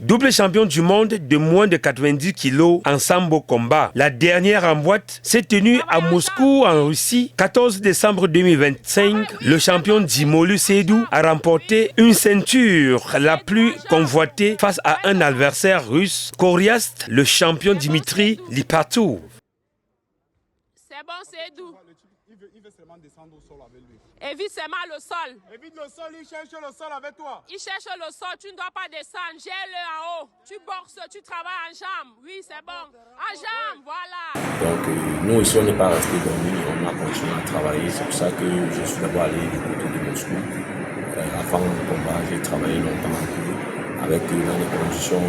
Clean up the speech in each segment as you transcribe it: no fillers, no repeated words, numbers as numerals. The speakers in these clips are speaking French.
Double champion du monde de moins de 90 kilos en sambo combat. La dernière en boîte s'est tenue à Moscou en Russie. 14 décembre 2025, le champion Dzimolu Seydou a remporté une ceinture la plus convoitée face à un adversaire russe, coriace, le champion Dimitri Lipatov. C'est bon, Seydou. Il veut seulement descendre au sol avec lui. Évite seulement le sol. Évite le sol, il cherche le sol avec toi. Il cherche le sol, tu ne dois pas descendre. Gère-le en haut. Tu boxes, tu travailles en jambes. Oui, c'est bon. En jambes, voilà. Donc, nous ici, on n'est pas resté dormir, on a continué à travailler. C'est pour ça que je suis d'abord allé du côté de Moscou. Avant le combat, j'ai travaillé longtemps avec dans les conditions,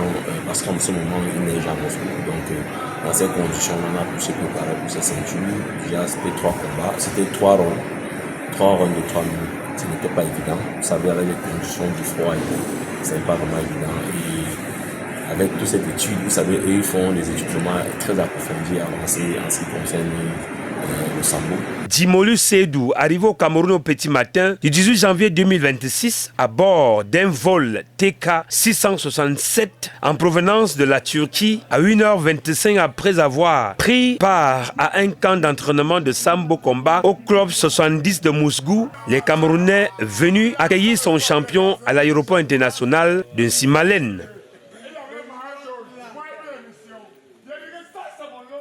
parce qu'en ce moment, il neige à Moscou. Donc, dans ces conditions, on a pu se préparer pour ces ceintures. Déjà, c'était 3 combats, c'était 3 ronds. 3 ronds de 3 minutes. Ce n'était pas évident. Vous savez, avec les conditions du froid, ce n'est pas vraiment évident. Et avec toute cette étude, vous savez, eux, ils font des études vraiment très approfondies, avancées en ce qui concerne le sambo. Dzimolu Seydou arrive au Cameroun au petit matin du 18 janvier 2026 à bord d'un vol TK 667 en provenance de la Turquie à 1h25 après avoir pris part à un camp d'entraînement de sambo combat au club 70 de Moscou. Les Camerounais venus accueillir son champion à l'aéroport international de Simalène.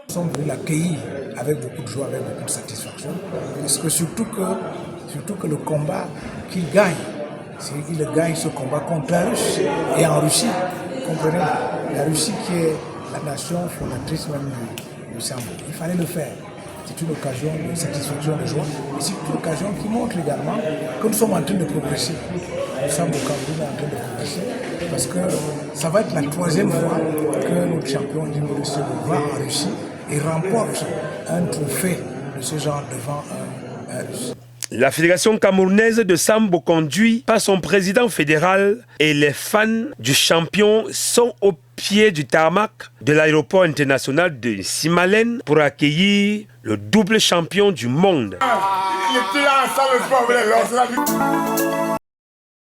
Nous sommes venus l'accueillir avec beaucoup de joie, avec beaucoup de satisfaction, parce que surtout que le combat qu'il gagne, il gagne ce combat contre la Russie et en Russie, comprenez, la Russie qui est la nation fondatrice même du sambo. Il fallait le faire. C'est une occasion de satisfaction, de joie, et c'est une occasion qui montre également que nous sommes en train de progresser. Le sambo Cameroun est en train de progresser, parce que ça va être la 3e fois que notre champion Dzimolu Seydou va en Russie et remporte un trophée de ce genre devant un Russe. La fédération camerounaise de sambo conduit par son président fédéral et les fans du champion sont au pied du tarmac de l'aéroport international de Simalène pour accueillir le double champion du monde.